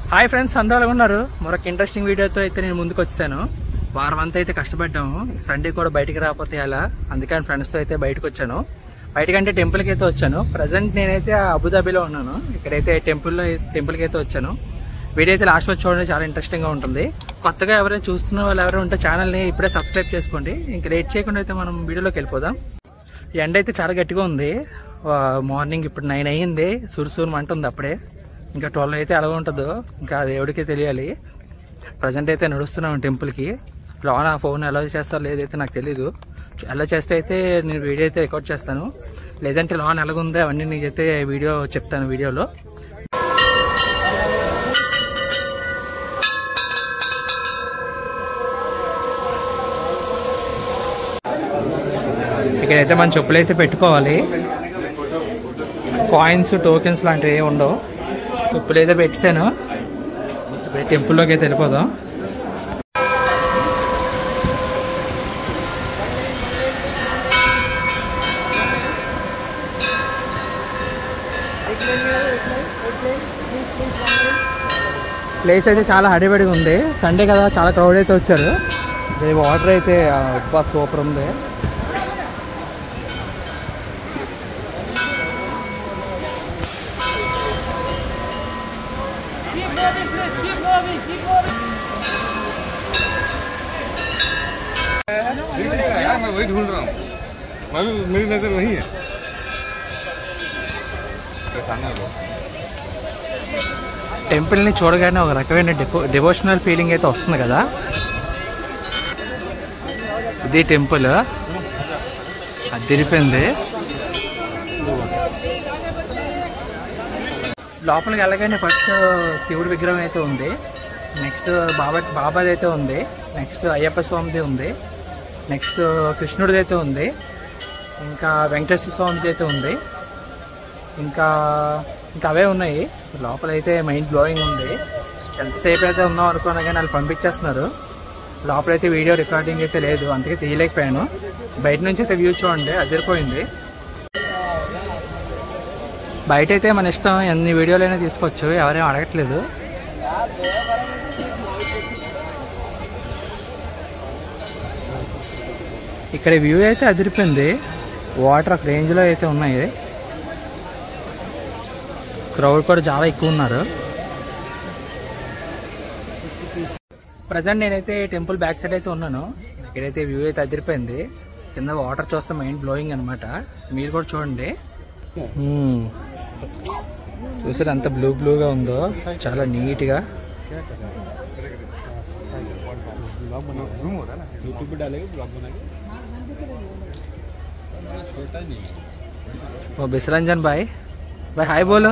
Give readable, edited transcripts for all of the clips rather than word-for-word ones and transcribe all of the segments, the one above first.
Hi friends, అందరూ ఎలా ఉన్నారు? మరొక ఇంట్రెస్టింగ్ వీడియోతో అయితే నేను ముందుకు వచ్చాను. వారం అంతా అయితే కష్టపడ్డాము. సండే కూడా బయటికి రాకపోతే అలా, అందుకని ఫ్రెండ్స్తో అయితే బయటకు వచ్చాను. బయటకంటే టెంపుల్కి అయితే వచ్చాను. ప్రజెంట్ నేనైతే అబుదాబిలో ఉన్నాను. ఇక్కడైతే టెంపుల్కి అయితే వచ్చాను. వీడియో అయితే లాస్ట్ వచ్చి చూడండి, చాలా ఇంట్రెస్టింగ్గా ఉంటుంది. కొత్తగా ఎవరైనా చూస్తున్న వాళ్ళు ఎవరైనా ఉంటే ఛానల్ని ఇప్పుడే సబ్స్క్రైబ్ చేసుకోండి. ఇంక లేట్ చేయకుండా అయితే మనం వీడియోలోకి వెళ్ళిపోదాం. ఎండ అయితే చాలా గట్టిగా ఉంది. మార్నింగ్ ఇప్పుడు 9 అయ్యింది. సురుసూరు మంటుంది అప్పుడే. ఇంకా 12 అయితే ఎలా ఉంటుందో ఇంకా దేవుడికే తెలియాలి. ప్రజెంట్ అయితే నడుస్తున్నాం టెంపుల్కి. లోన ఫోన్ ఎలా చేస్తారో లేదైతే నాకు తెలీదు. ఎలా చేస్తే అయితే నేను వీడియో అయితే రికార్డ్ చేస్తాను, లేదంటే లోన్ ఎలాగుందో అవన్నీ నీకైతే వీడియో చెప్తాను వీడియోలో. ఇక్కడైతే మన చెప్పులు అయితే పెట్టుకోవాలి. కాయిన్స్, టోకెన్స్ లాంటివి ఏమి ఉండవు. చెప్పులు అయితే పెట్టాను. ఇప్పుడు టెంపుల్లోకి అయితే వెళ్ళిపోదాం. ప్లేస్ అయితే చాలా హడిబడిగా ఉంది. సండే కదా, చాలా క్రౌడ్ అయితే వచ్చారు. వాటర్ అయితే సూపర్ ఉంది. मैं वही ढूंढ रहा हूँ, मेरी नजर वही है. టెంపుల్ని చూడగానే ఒక రకమైన డివోషనల్ ఫీలింగ్ అయితే వస్తుంది కదా. ఇది టెంపుల్ అది తిరిపింది. లోపలికి వెళ్ళగానే ఫస్ట్ శివుడి విగ్రహం అయితే ఉంది. నెక్స్ట్ బాబాది అయితే ఉంది. నెక్స్ట్ అయ్యప్ప స్వామిది ఉంది. నెక్స్ట్ కృష్ణుడిది అయితే ఉంది. ఇంకా వెంకటేశ్వర స్వామిది అయితే ఉంది. ఇంకా అవే ఉన్నాయి. లోపలైతే మైండ్ బ్లోయింగ్ ఉంది. ఎంతసేపు అయితే ఉన్నాం అనుకున్నా కానీ వాళ్ళు పంపించేస్తున్నారు. లోపలైతే వీడియో రికార్డింగ్ అయితే లేదు, అందుకే తీయలేకపోయాను. బయట నుంచి అయితే వ్యూ చూడండి, అదిరిపోయింది. బయట అయితే మన ఇష్టం, ఎన్ని వీడియోలైనా తీసుకోవచ్చు, ఎవరేం అడగట్లేదు. ఇక్కడ వ్యూ అయితే అదిరిపోయింది. వాటర్ ఒక రేంజ్లో అయితే ఉన్నాయి. క్రౌడ్ కూడా చాలా ఎక్కువ ఉన్నారు. ప్రజెంట్ నేనైతే టెంపుల్ బ్యాక్ సైడ్ అయితే ఉన్నాను. ఇక్కడైతే వ్యూ అయితే అదిరిపోయింది. కింద వాటర్ చూస్తే మైండ్ బ్లోయింగ్ అనమాట. మీరు కూడా చూడండి. చూసారు ఎంత బ్లూగా ఉందో, చాలా నీట్గా. ఓ బిసరంజన్ భాయ్ హాయ్ బోలో.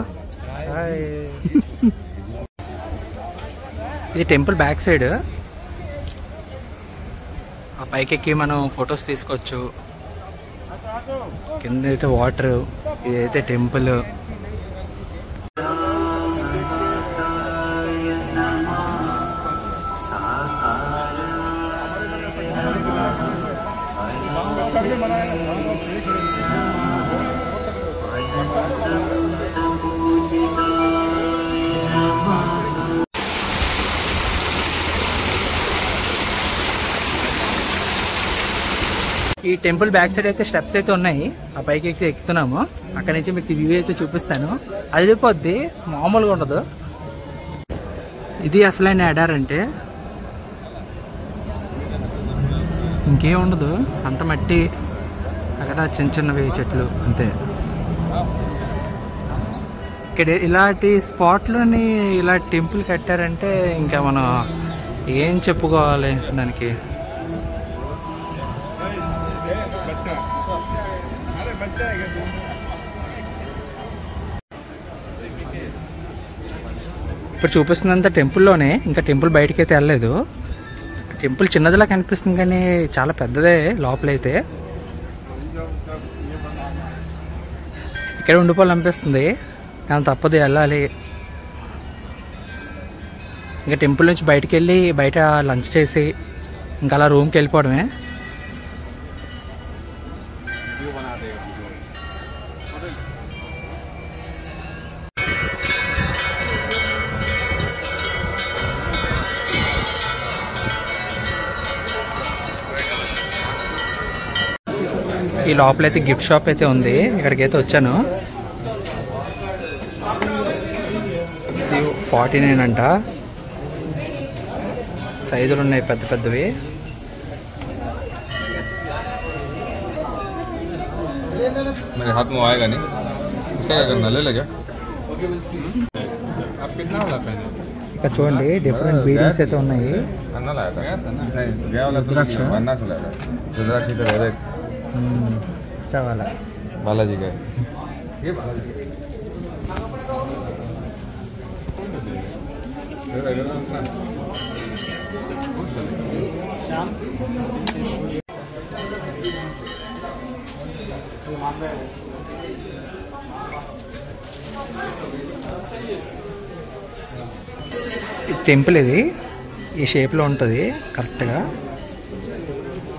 ఇది టెంపుల్ బ్యాక్ సైడ్. ఆ పైకి ఎక్కి మనం ఫొటోస్ తీసుకోవచ్చు. కింద అయితే వాటర్, ఇదైతే టెంపుల్. ఈ టెంపుల్ బ్యాక్ సైడ్ అయితే స్టెప్స్ అయితే ఉన్నాయి. ఆ పైకి ఎక్కి ఎక్కుతున్నాము. అక్కడి నుంచి మీకు వ్యూ అయితే చూపిస్తాను. అది అయిపోద్ది, మామూలుగా ఉండదు. ఇది అసలైన ఎడార్ అంటే ఇంకేం ఉండదు, అంత మట్టి. అక్కడ చిన్నవి చెట్లు అంతే. ఇక్కడ ఇలాంటి స్పాట్లోని ఇలా టెంపుల్ కట్టారంటే ఇంకా మనం ఏం చెప్పుకోవాలి దానికి. ఇప్పుడు చూపిస్తున్నంత టెంపుల్లోనే, ఇంకా టెంపుల్ బయటకి అయితే వెళ్ళలేదు. టెంపుల్ చిన్నదిలా కనిపిస్తుంది కానీ చాలా పెద్దదే లోపలైతే. ఇక్కడ ఉండిపోవాలనిపిస్తుంది కానీ తప్పదు, వెళ్ళాలి. ఇంకా టెంపుల్ నుంచి బయటకు వెళ్ళి బయట లంచ్ చేసి ఇంకా అలా రూమ్కి వెళ్ళిపోవడమే. ఈ లోపల అయితే గిఫ్ట్ షాప్ అయితే ఉంది, ఇక్కడికైతే వచ్చాను. 49 అంట. సైజులు ఉన్నాయి పెద్ద పెద్దవి. मेरे हाथ में आएगा नहीं, इसका क्या करना, ले ले क्या आप कितना वाला पहने? ఇక్కడ చూడండి డిఫరెంట్ బీడింగ్స్ అయితే ఉన్నాయి. अन्ना लाया था नहीं, गया वाला रुद्राक्ष है? अन्ना से लाया था. रुद्राक्ष इधर है, देख చాలా बालाजी का है. ये बालाजी का టెంపుల్ ఇది ఈ షేప్లో ఉంటుంది కరెక్ట్గా.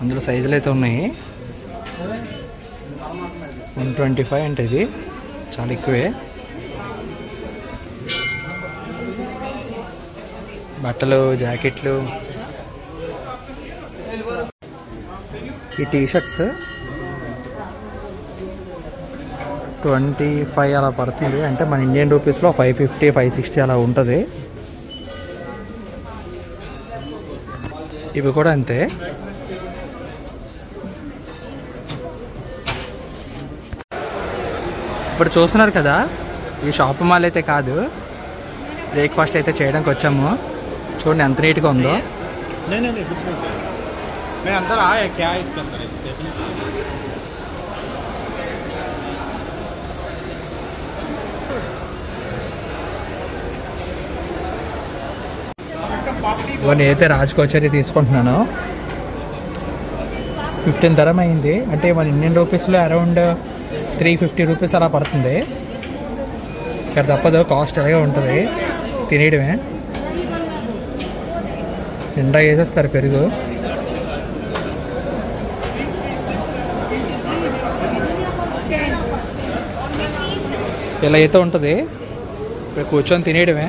అందులో సైజులు అయితే ఉన్నాయి. 125 అంటే ఇది చాలా ఎక్కువే. బట్టలు, జాకెట్లు, ఈ టీషర్ట్స్ 25 అలా పడుతుంది. అంటే మన ఇండియన్ రూపీస్లో 550, 560 అలా ఉంటుంది. ఇవి కూడా అంతే. ఇప్పుడు చూస్తున్నారు కదా, ఈ షాప్ మాల్ అయితే కాదు, బ్రేక్ఫాస్ట్ అయితే చేయడానికి వచ్చాము. చూడండి ఎంత నీట్గా ఉందో. नहीं कुछ नहीं चाहिए. मैं अंदर आया क्या है इसके अंदर देखने. నేనైతే రాజ్ కోచరీ తీసుకుంటున్నాను. 15 ధరం అయింది. అంటే మన ఇండియన్ రూపీస్లో అరౌండ్ 350 రూపీస్ అలా పడుతుంది. ఇక్కడ తప్పదు, కాస్ట్ అలాగే ఉంటుంది. తినేయడమే. నిండా వేసేస్తారు పెరుగు. ఇలా అయితే ఉంటుంది. ఇక్కడ కూర్చొని తినేయడమే.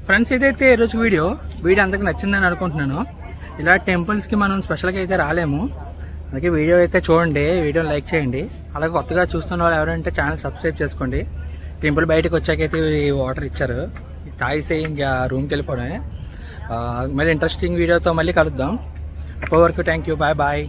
ఫ్రెండ్స్, ఇదైతే ఈరోజు వీడియో అందరికి నచ్చిందని అనుకుంటున్నాను. ఇలా టెంపుల్స్కి మనం స్పెషల్గా అయితే రాలేము, అందుకే వీడియో అయితే చూడండి, వీడియోని లైక్ చేయండి. అలాగే కొత్తగా చూస్తున్న వాళ్ళు ఎవరంటే ఛానల్ సబ్స్క్రైబ్ చేసుకోండి. టెంపుల్ బయటకు వచ్చాకైతే వాటర్ ఇచ్చారు, తాగిసే ఇంకా రూమ్కి వెళ్ళిపోవడమే. మళ్ళీ ఇంట్రెస్టింగ్ వీడియోతో మళ్ళీ కలుద్దాం. అప్పటి వరకు థ్యాంక్ యూ, బాయ్ బాయ్.